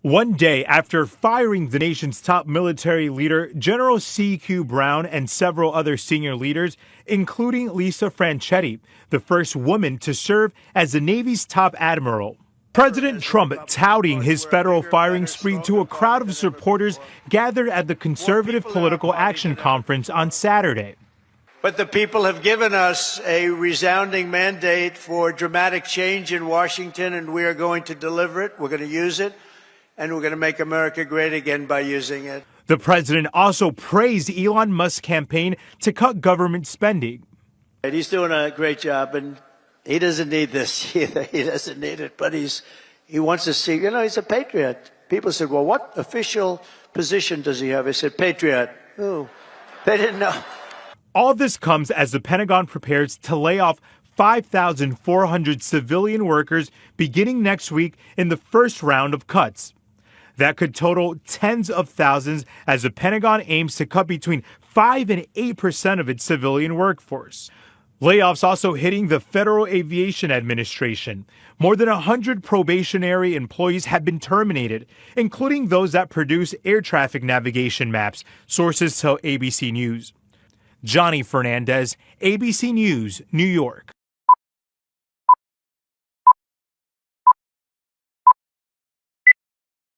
One day after firing the nation's top military leader, General C.Q. Brown, and several other senior leaders, including Lisa Franchetti, the first woman to serve as the Navy's top admiral. President Trump touting his federal firing spree to a crowd of supporters gathered at the Conservative Political Action Conference on Saturday. But the people have given us a resounding mandate for dramatic change in Washington, and we are going to deliver it. We're going to use it, and we're going to make America great again by using it. The president also praised Elon Musk's campaign to cut government spending. He's doing a great job, and he doesn't need this either. He doesn't need it, but he wants to see, he's a patriot. People said, well, what official position does he have? I said, patriot. Oh, they didn't know. All this comes as the Pentagon prepares to lay off 5,400 civilian workers beginning next week in the first round of cuts. That could total tens of thousands as the Pentagon aims to cut between 5 and 8% of its civilian workforce. Layoffs also hitting the Federal Aviation Administration. More than 100 probationary employees have been terminated, including those that produce air traffic navigation maps, sources tell ABC News. Johnny Fernandez, ABC News, New York.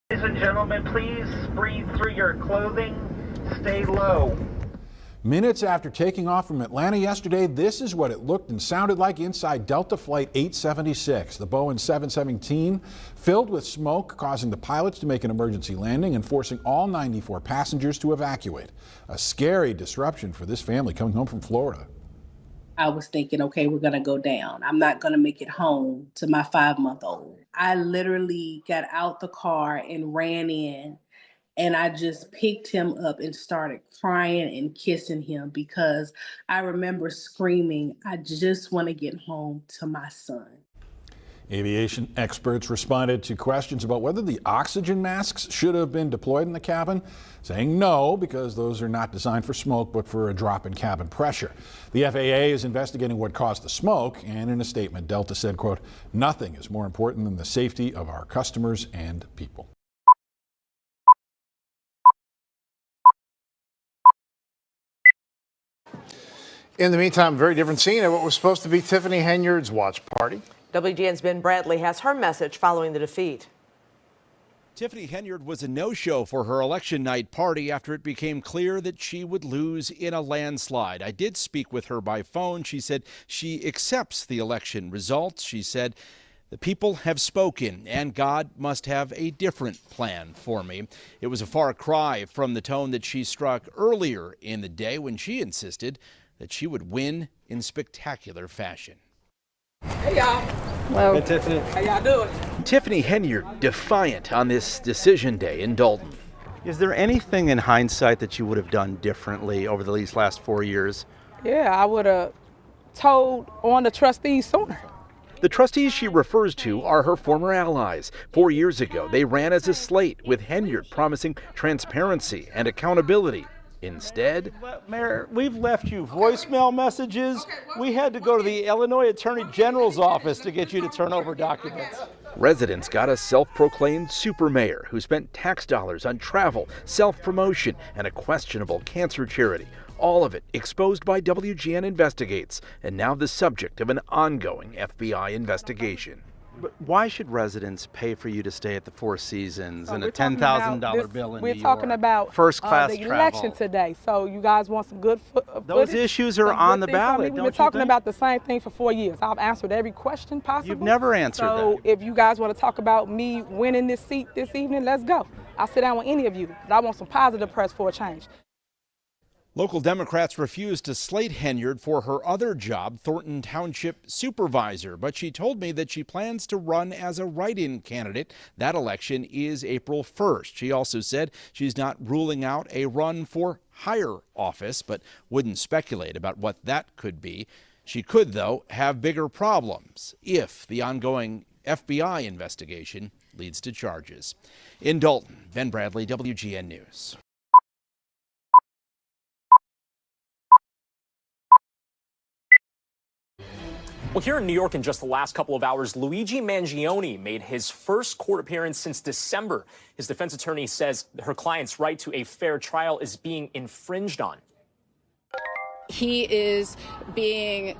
Ladies and gentlemen, please breathe through your clothing. Stay low. Minutes after taking off from Atlanta yesterday, this is what it looked and sounded like inside Delta Flight 876. The Boeing 717 filled with smoke, causing the pilots to make an emergency landing and forcing all 94 passengers to evacuate. A scary disruption for this family coming home from Florida. I was thinking, okay, we're going to go down. I'm not going to make it home to my 5-month-old. I literally got out the car and ran in, and I just picked him up and started crying and kissing him because I remember screaming, I just want to get home to my son. Aviation experts responded to questions about whether the oxygen masks should have been deployed in the cabin, saying no, because those are not designed for smoke, but for a drop in cabin pressure. The FAA is investigating what caused the smoke, and in a statement, Delta said, quote, nothing is more important than the safety of our customers and people. In the meantime, very different scene at what was supposed to be Tiffany Henyard's watch party. WGN's Ben Bradley has her message following the defeat. Tiffany Henyard was a no-show for her election night party after it became clear that she would lose in a landslide. I did speak with her by phone. She said she accepts the election results. She said, the people have spoken, and God must have a different plan for me. It was a far cry from the tone that she struck earlier in the day when she insisted that she would win in spectacular fashion. Hey, y'all. Hello. Hey, Tiffany. How y'all doing? Tiffany Henyard defiant on this decision day in Dalton. Is there anything in hindsight that you would have done differently over these last 4 years? Yeah, I would have told on the trustees sooner. The trustees she refers to are her former allies. 4 years ago, they ran as a slate, with Henyard promising transparency and accountability. Instead, Mayor, we've left you voicemail messages. We had to go to the Illinois Attorney General's office to get you to turn over documents. Residents got a self-proclaimed super mayor who spent tax dollars on travel, self-promotion, and a questionable cancer charity. All of it exposed by WGN Investigates, and now the subject of an ongoing FBI investigation. But why should residents pay for you to stay at the Four Seasons and a $10,000 bill in New York? We're talking about first-class the election today, so you guys want some good Those issues are on the ballot, We've been talking about the same thing for 4 years. I've answered every question possible. You've never answered that. So if you guys want to talk about me winning this seat this evening, let's go. I'll sit down with any of you, but I want some positive press for a change. Local Democrats refused to slate Henyard for her other job, Thornton Township Supervisor, but she told me that she plans to run as a write-in candidate. That election is April 1st. She also said she's not ruling out a run for higher office, but wouldn't speculate about what that could be. She could, though, have bigger problems if the ongoing FBI investigation leads to charges. In Dalton, Ben Bradley, WGN News. Well, here in New York in just the last couple of hours, Luigi Mangione made his first court appearance since December. His defense attorney says her client's right to a fair trial is being infringed on. He is being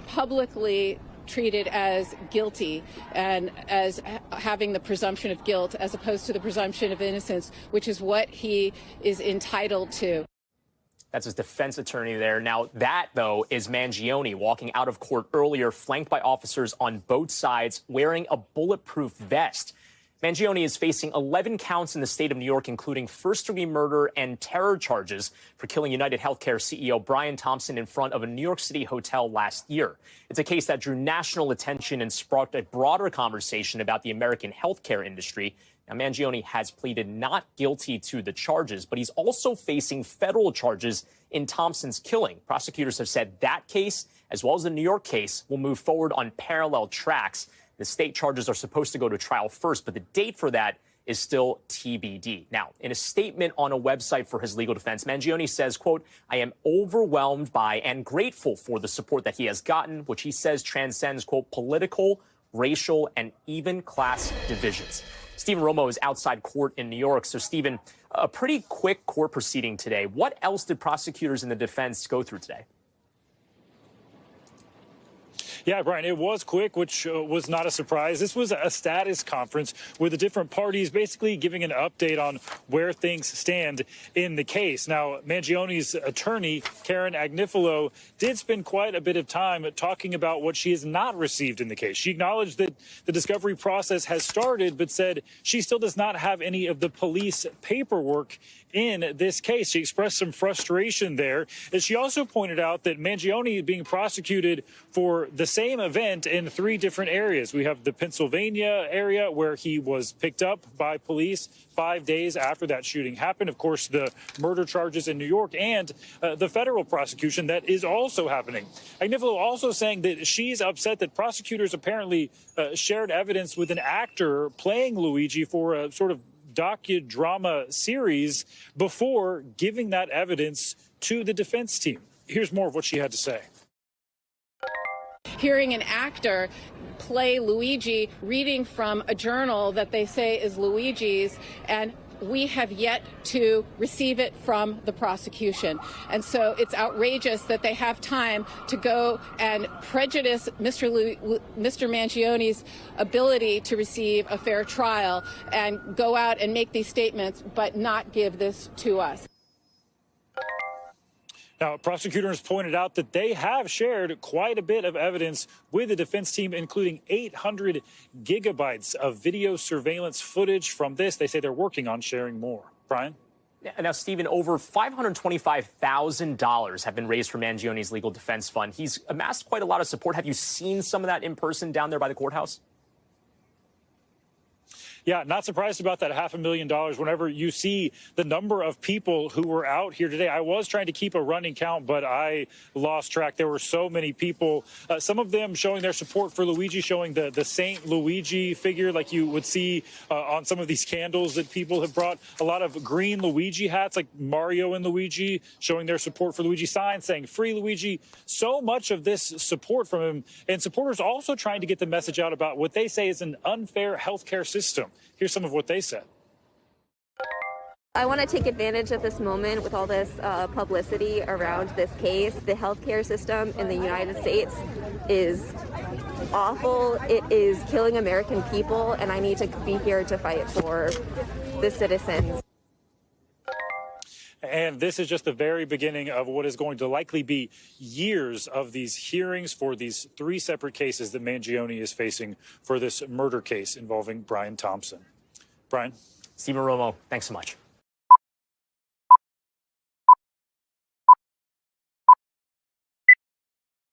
publicly treated as guilty and as having the presumption of guilt as opposed to the presumption of innocence, which is what he is entitled to. That's his defense attorney there. Now, that, though, is Mangione walking out of court earlier, flanked by officers on both sides, wearing a bulletproof vest. Mangione is facing 11 counts in the state of New York, including first-degree murder and terror charges for killing United Healthcare CEO Brian Thompson in front of a New York City hotel last year. It's a case that drew national attention and sparked a broader conversation about the American healthcare industry. Now, Mangione has pleaded not guilty to the charges, but he's also facing federal charges in Thompson's killing. Prosecutors have said that case, as well as the New York case, will move forward on parallel tracks. The state charges are supposed to go to trial first, but the date for that is still TBD. Now, in a statement on a website for his legal defense, Mangione says, quote, "I am overwhelmed by and grateful for the support that he has gotten," which he says transcends, quote, "political, racial, and even class divisions." Stephen Romo is outside court in New York. So, Stephen, a pretty quick court proceeding today. What else did prosecutors and the defense go through today? Yeah, Brian, it was quick, which was not a surprise. This was a status conference with the different parties basically giving an update on where things stand in the case. Now, Mangione's attorney, Karen Agnifilo, did spend quite a bit of time talking about what she has not received in the case. She acknowledged that the discovery process has started, but said she still does not have any of the police paperwork in this case. She expressed some frustration there. And she also pointed out that Mangione is being prosecuted for the same event in 3 different areas. We have the Pennsylvania area where he was picked up by police 5 days after that shooting happened. Of course, the murder charges in New York and the federal prosecution that is also happening. Agnifilo also saying that she's upset that prosecutors apparently shared evidence with an actor playing Luigi for a sort of docudrama series before giving that evidence to the defense team. Here's more of what she had to say. Hearing an actor play Luigi reading from a journal that they say is Luigi's, and we have yet to receive it from the prosecution. And so it's outrageous that they have time to go and prejudice Mr. Mangione's ability to receive a fair trial and go out and make these statements, but not give this to us. Now, prosecutors pointed out that they have shared quite a bit of evidence with the defense team, including 800 gigabytes of video surveillance footage from this. They say they're working on sharing more. Brian? Now, Stephen, over $525,000 have been raised for Mangione's legal defense fund. He's amassed quite a lot of support. Have you seen some of that in person down there by the courthouse? Yeah, not surprised about that $500,000 whenever you see the number of people who were out here today. I was trying to keep a running count, but I lost track. There were so many people, some of them showing their support for Luigi, showing the Saint Luigi figure like you would see on some of these candles that people have brought. A lot of green Luigi hats like Mario and Luigi, showing their support for Luigi, signs saying free Luigi. So much of this support from him, and supporters also trying to get the message out about what they say is an unfair healthcare system. Here's some of what they said. I want to take advantage of this moment with all this publicity around this case. The healthcare system in the United States is awful. It is killing American people, and I need to be here to fight for the citizens. And this is just the very beginning of what is going to likely be years of these hearings for these 3 separate cases that Mangione is facing for this murder case involving Brian Thompson. Brian? Stephen Romo, thanks so much.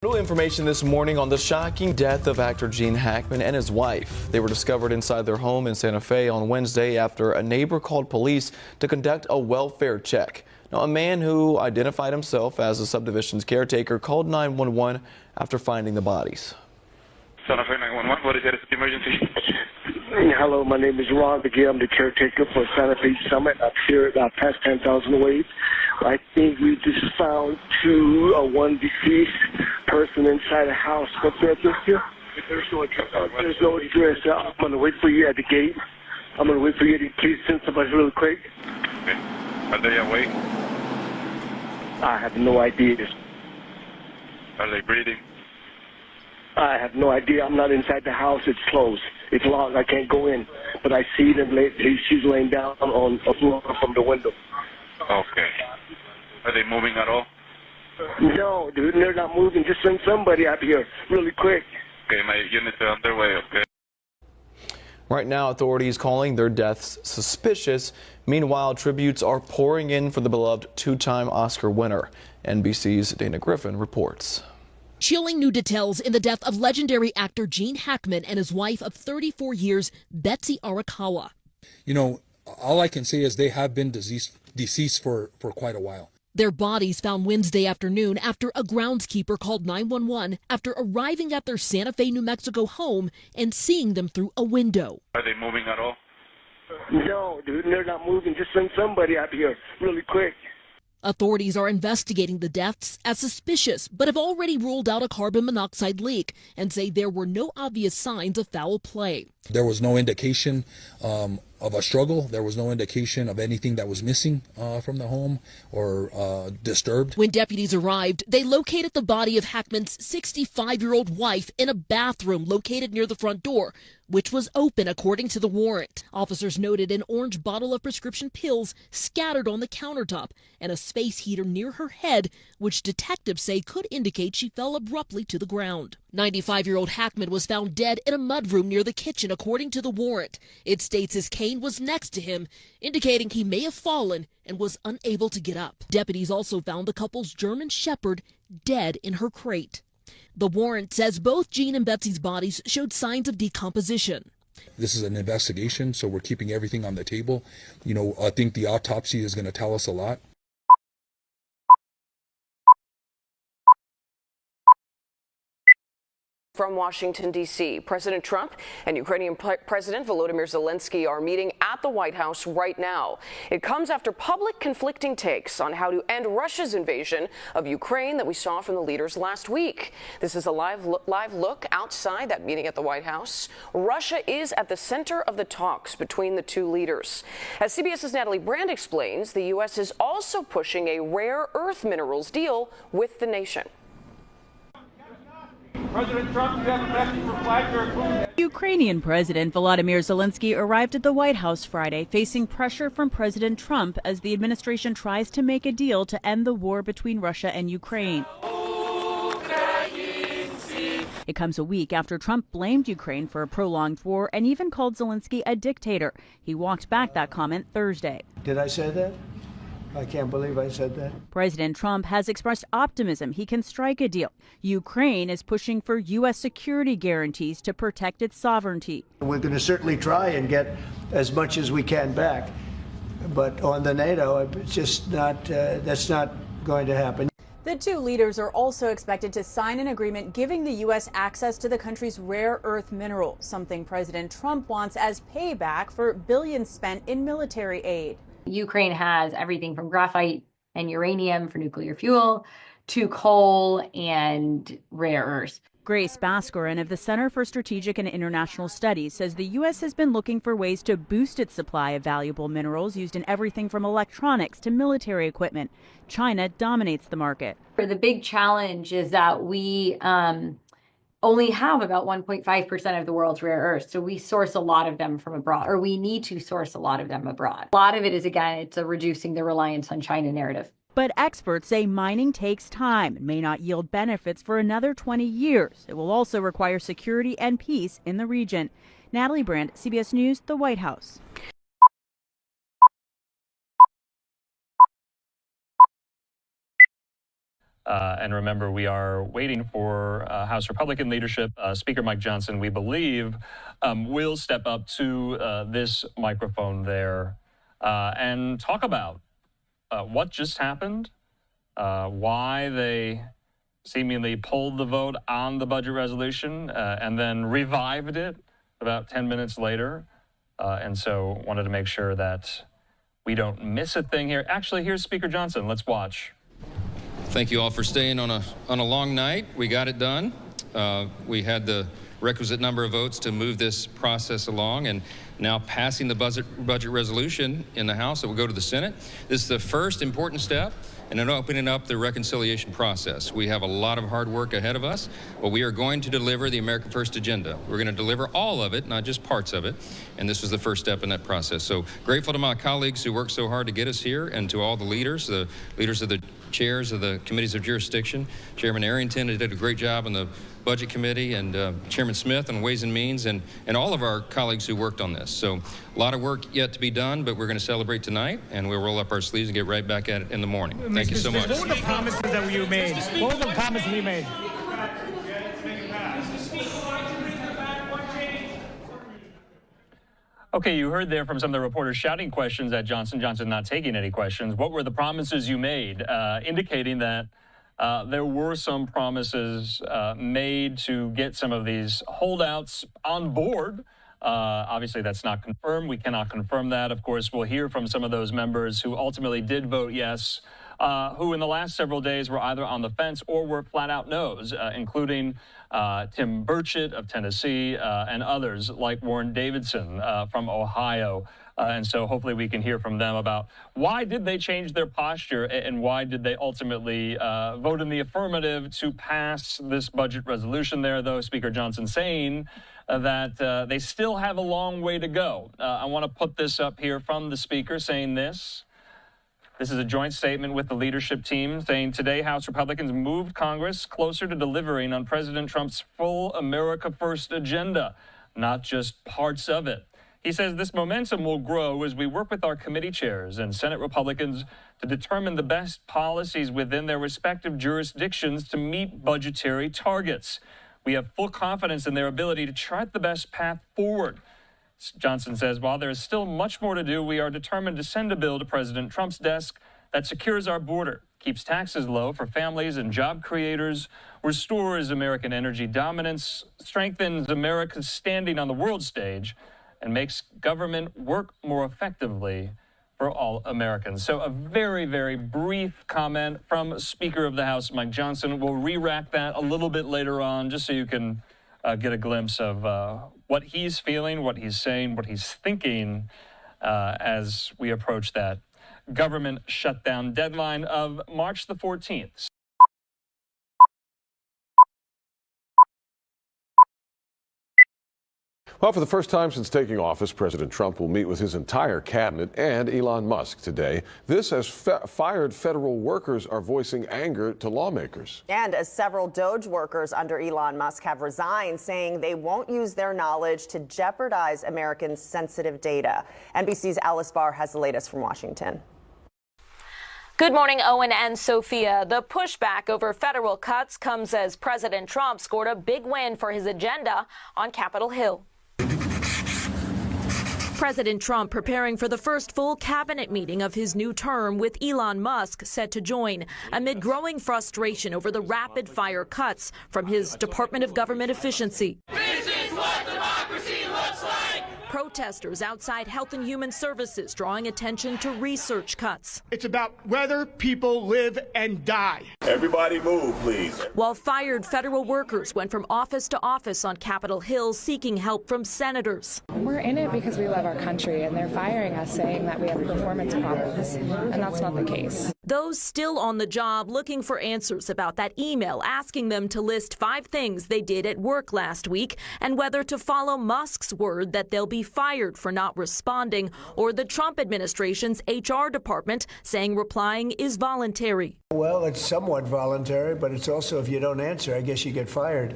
New information this morning on the shocking death of actor Gene Hackman and his wife. They were discovered inside their home in Santa Fe on Wednesday after a neighbor called police to conduct a welfare check. Now, a man who identified himself as the subdivision's caretaker called 911 after finding the bodies. Santa Fe 911, what is it? Emergency? Hello, my name is Ron Begay. I'm the caretaker for Santa Fe Summit. I'm here about past 10,000 waves. I think we just found one deceased person inside the house. What's the address here? There's no address. There's no address. I'm going to wait for you at the gate. I'm going to wait for you to please send somebody really quick. Okay. Are they awake? I have no idea. Are they breathing? I have no idea. I'm not inside the house. It's closed. It's locked. I can't go in. But I see them. She's laying down on a floor from the window. Okay. Are they moving at all? No, dude, they're not moving. Just send somebody out here really quick. Okay, my units are on their way, okay? Right now, authorities calling their deaths suspicious. Meanwhile, tributes are pouring in for the beloved two-time Oscar winner. NBC's Dana Griffin reports. Chilling new details in the death of legendary actor Gene Hackman and his wife of 34 years, Betsy Arakawa. You know, all I can say is they have been deceased for quite a while. Their bodies found Wednesday afternoon after a groundskeeper called 911 after arriving at their Santa Fe, New Mexico home and seeing them through a window. Are they moving at all? No, dude, they're not moving. Just send somebody out here really quick. Authorities are investigating the deaths as suspicious, but have already ruled out a carbon monoxide leak and say there were no obvious signs of foul play. There was no indication of a struggle. There was no indication of anything that was missing from the home or disturbed. When deputies arrived, they located the body of Hackman's 65-year-old wife in a bathroom located near the front door, which was open according to the warrant. Officers noted an orange bottle of prescription pills scattered on the countertop and a space heater near her head, which detectives say could indicate she fell abruptly to the ground. 95-year-old Hackman was found dead in a mudroom near the kitchen according to the warrant. It states his cane was next to him, indicating he may have fallen and was unable to get up. Deputies also found the couple's German Shepherd dead in her crate. The warrant says both Gene and Betsy's bodies showed signs of decomposition. This is an investigation, so we're keeping everything on the table. You know, I think the autopsy is going to tell us a lot. From Washington, D.C., President Trump and Ukrainian President Volodymyr Zelensky are meeting at the White House right now. It comes after public conflicting takes on how to end Russia's invasion of Ukraine that we saw from the leaders last week. This is a live look outside that meeting at the White House. Russia is at the center of the talks between the two leaders. As CBS's Natalie Brand explains, the U.S. is also pushing a rare earth minerals deal with the nation. President Trump, you have a message for Vladimir Putin. Ukrainian President Volodymyr Zelensky arrived at the White House Friday, facing pressure from President Trump as the administration tries to make a deal to end the war between Russia and Ukraine. It comes a week after Trump blamed Ukraine for a prolonged war and even called Zelensky a dictator. He walked back that comment Thursday. Did I say that? I can't believe I said that. President Trump has expressed optimism he can strike a deal. Ukraine is pushing for U.S. security guarantees to protect its sovereignty. We're going to certainly try and get as much as we can back. But on the NATO, it's just not, that's not going to happen. The two leaders are also expected to sign an agreement giving the U.S. access to the country's rare earth minerals, something President Trump wants as payback for billions spent in military aid. Ukraine has everything from graphite and uranium for nuclear fuel to coal and rare earths. Grace Baskarin of the Center for Strategic and International Studies says the U.S. has been looking for ways to boost its supply of valuable minerals used in everything from electronics to military equipment. China dominates the market. The big challenge is that we only have about 1.5% of the world's rare earths. So we source a lot of them from abroad, or we need to source a lot of them abroad. A lot of it is, again, it's a reducing the reliance on China narrative. But experts say mining takes time and may not yield benefits for another 20 years. It will also require security and peace in the region. Natalie Brand, CBS News, the White House. And remember, we are waiting for House Republican leadership. Speaker Mike Johnson, we believe, will step up to this microphone there and talk about what just happened, why they seemingly pulled the vote on the budget resolution and then revived it about 10 minutes later. And so wanted to make sure that we don't miss a thing here. Actually, here's Speaker Johnson. Let's watch. Thank you all for staying on a long night. We got it done. We had the requisite number of votes to move this process along, and now passing the budget resolution in the House that will go to the Senate. This is the first important step in opening up the reconciliation process. We have a lot of hard work ahead of us, but we are going to deliver the America First agenda. We're going to deliver all of it, not just parts of it, and this was the first step in that process. So grateful to my colleagues who worked so hard to get us here, and to all the leaders of the chairs of the committees of jurisdiction. Chairman Arrington did a great job on the Budget Committee, and Chairman Smith on Ways and Means, and all of our colleagues who worked on this. So a lot of work yet to be done, but we're going to celebrate tonight, and we'll roll up our sleeves and get right back at it in the morning. Thank you so much. What were the promises that you made? What were the promises you made? Okay, you heard there from some of the reporters shouting questions at Johnson. Johnson not taking any questions. What were the promises you made, indicating that there were some promises made to get some of these holdouts on board. Obviously, that's not confirmed. We cannot confirm that. Of course, we'll hear from some of those members who ultimately did vote yes, who in the last several days were either on the fence or were flat out no's, including Tim Burchett of Tennessee and others like Warren Davidson from Ohio. And so hopefully we can hear from them about why did they change their posture and why did they ultimately vote in the affirmative to pass this budget resolution there, though Speaker Johnson saying that they still have a long way to go. I want to put this up here from the Speaker saying this. This is a joint statement with the leadership team saying today House Republicans moved Congress closer to delivering on President Trump's full America First agenda, not just parts of it. He says this momentum will grow as we work with our committee chairs and Senate Republicans to determine the best policies within their respective jurisdictions to meet budgetary targets. We have full confidence in their ability to chart the best path forward. Johnson says, while there is still much more to do, we are determined to send a bill to President Trump's desk that secures our border, keeps taxes low for families and job creators, restores American energy dominance, strengthens America's standing on the world stage, and makes government work more effectively for all Americans. So a very, very brief comment from Speaker of the House, Mike Johnson. We'll re-rack that a little bit later on just so you can get a glimpse of what he's feeling, what he's saying, what he's thinking as we approach that government shutdown deadline of March the 14th. Well, for the first time since taking office, President Trump will meet with his entire cabinet and Elon Musk today. This as fired federal workers are voicing anger to lawmakers. And as several DOGE workers under Elon Musk have resigned, saying they won't use their knowledge to jeopardize Americans' sensitive data. NBC's Alice Barr has the latest from Washington. Good morning, Owen and Sophia. The pushback over federal cuts comes as President Trump scored a big win for his agenda on Capitol Hill. President Trump preparing for the first full cabinet meeting of his new term with Elon Musk set to join amid growing frustration over the rapid-fire cuts from his Department of Government Efficiency. This is what democracy looks like. Protesters outside Health and Human Services drawing attention to research cuts. It's about whether people live and die. Everybody move, please. While fired federal workers went from office to office on Capitol Hill seeking help from senators. We're in it because we love our country, and they're firing us saying that we have performance problems, and that's not the case. Those still on the job looking for answers about that email asking them to list 5 things they did at work last week and whether to follow Musk's word that they'll be fired for not responding, or the Trump administration's HR department saying replying is voluntary. Well, it's somewhat voluntary, but it's also if you don't answer, I guess you get fired.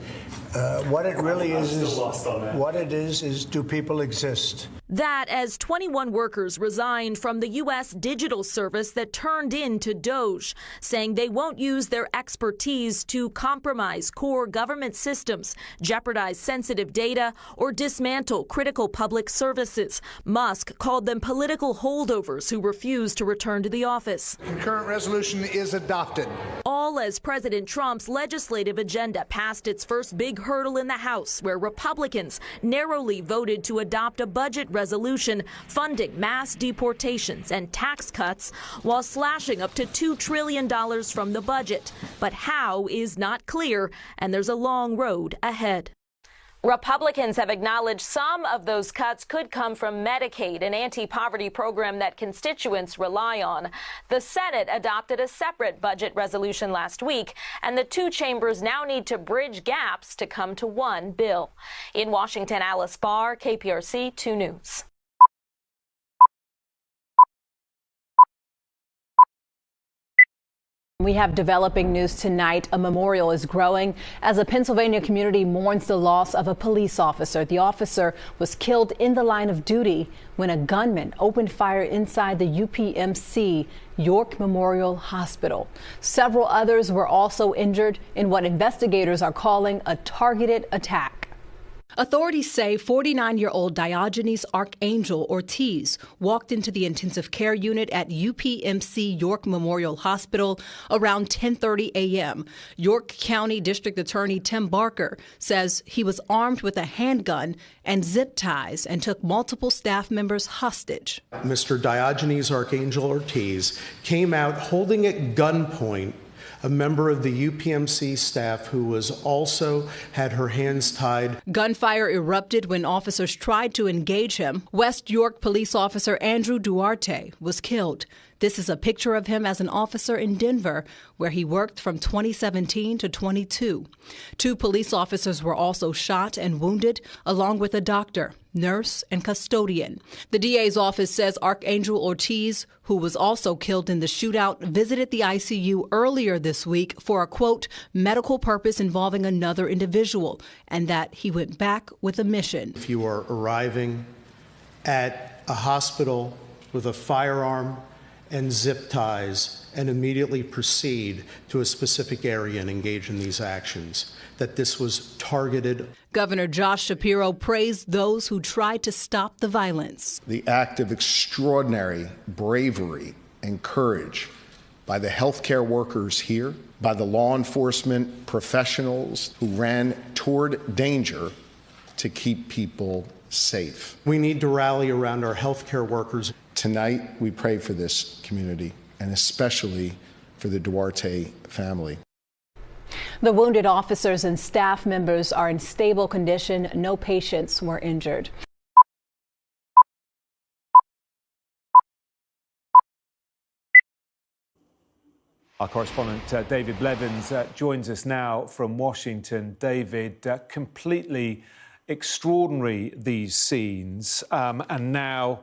What it really is do people exist? That as 21 workers resigned from the U.S. digital service that turned into DOGE, saying they won't use their expertise to compromise core government systems, jeopardize sensitive data, or dismantle critical public services. Musk called them political holdovers who refuse to return to the office. The current resolution is adopted. All as President Trump's legislative agenda passed its first big hurdle in the House, where Republicans narrowly voted to adopt a budget resolution funding mass deportations and tax cuts while slashing a up to $2 trillion from the budget. But how is not clear, and there's a long road ahead. Republicans have acknowledged some of those cuts could come from Medicaid, an anti-poverty program that constituents rely on. The Senate adopted a separate budget resolution last week, and the two chambers now need to bridge gaps to come to one bill. In Washington, Alice Barr, KPRC 2 News. We have developing news tonight. A memorial is growing as a Pennsylvania community mourns the loss of a police officer. The officer was killed in the line of duty when a gunman opened fire inside the UPMC York Memorial Hospital. Several others were also injured in what investigators are calling a targeted attack. Authorities say 49-year-old Diogenes Archangel Ortiz walked into the intensive care unit at UPMC York Memorial Hospital around 10:30 a.m. York County District Attorney Tim Barker says he was armed with a handgun and zip ties and took multiple staff members hostage. Mr. Diogenes Archangel Ortiz came out holding at gunpoint a member of the UPMC staff who was also had her hands tied. Gunfire erupted when officers tried to engage him. West York police officer Andrew Duarte was killed. This is a picture of him as an officer in Denver, where he worked from 2017 to 22. 2 police officers were also shot and wounded, along with a doctor, nurse, and custodian. The DA's office says Archangel Ortiz, who was also killed in the shootout, visited the ICU earlier this week for a, quote, medical purpose involving another individual, and that he went back with a mission. If you are arriving at a hospital with a firearm and zip ties and immediately proceed to a specific area and engage in these actions, that this was targeted. Governor Josh Shapiro praised those who tried to stop the violence. The act of extraordinary bravery and courage by the healthcare workers here, by the law enforcement professionals who ran toward danger to keep people safe. We need to rally around our healthcare workers. Tonight, we pray for this community, and especially for the Duarte family. The wounded officers and staff members are in stable condition. No patients were injured. Our correspondent David Blevins joins us now from Washington. David, completely extraordinary, these scenes, and now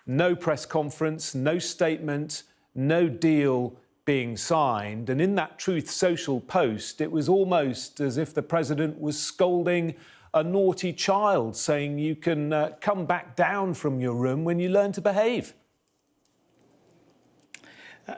no press conference, no statement, no deal being signed. And in that Truth Social post, it was almost as if the president was scolding a naughty child, saying you can come back down from your room when you learn to behave.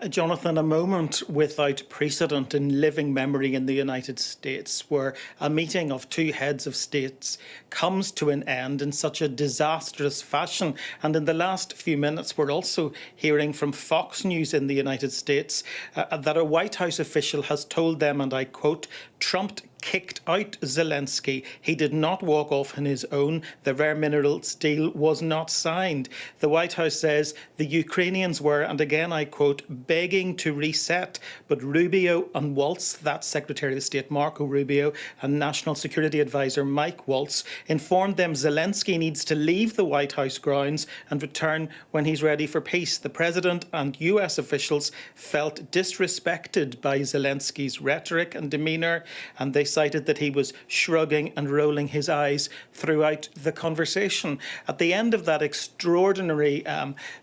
Jonathan, a moment without precedent in living memory in the United States, where a meeting of 2 heads of states comes to an end in such a disastrous fashion. And in the last few minutes, we're also hearing from Fox News in the United States that a White House official has told them, and I quote, Trump kicked out Zelensky. He did not walk off on his own. The rare minerals deal was not signed. The White House says the Ukrainians were, and again I quote, begging to reset. But Rubio and Waltz, that's Secretary of State Marco Rubio, and National Security Advisor Mike Waltz, informed them Zelensky needs to leave the White House grounds and return when he's ready for peace. The president and US officials felt disrespected by Zelensky's rhetoric and demeanour, and they cited that he was shrugging and rolling his eyes throughout the conversation. At the end of that extraordinary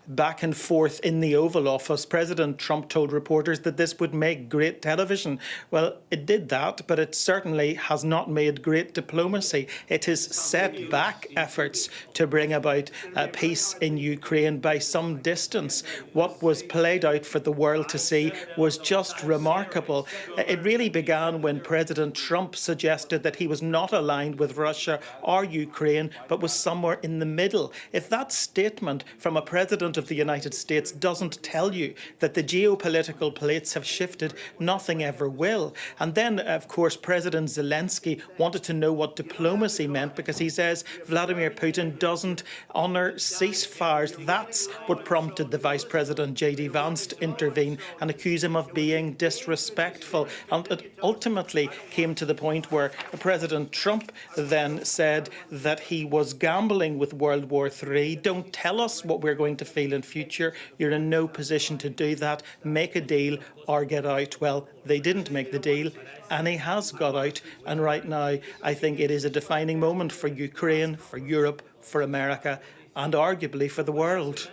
back and forth in the Oval Office, President Trump told reporters that this would make great television. Well, it did that, but it certainly has not made great diplomacy. It has set back efforts to bring about peace in Ukraine by some distance. What was played out for the world to see was just remarkable. It really began when President Trump Trump suggested that he was not aligned with Russia or Ukraine, but was somewhere in the middle. If that statement from a president of the United States doesn't tell you that the geopolitical plates have shifted, nothing ever will. And then, of course, President Zelensky wanted to know what diplomacy meant, because he says Vladimir Putin doesn't honour ceasefires. That's what prompted the Vice President J.D. Vance to intervene and accuse him of being disrespectful. And it ultimately came to the point where President Trump then said that he was gambling with World War III. Don't tell us what we're going to feel in future. You're in no position to do that. Make a deal or get out. Well, they didn't make the deal, and he has got out. And right now, I think it is a defining moment for Ukraine, for Europe, for America, and arguably for the world.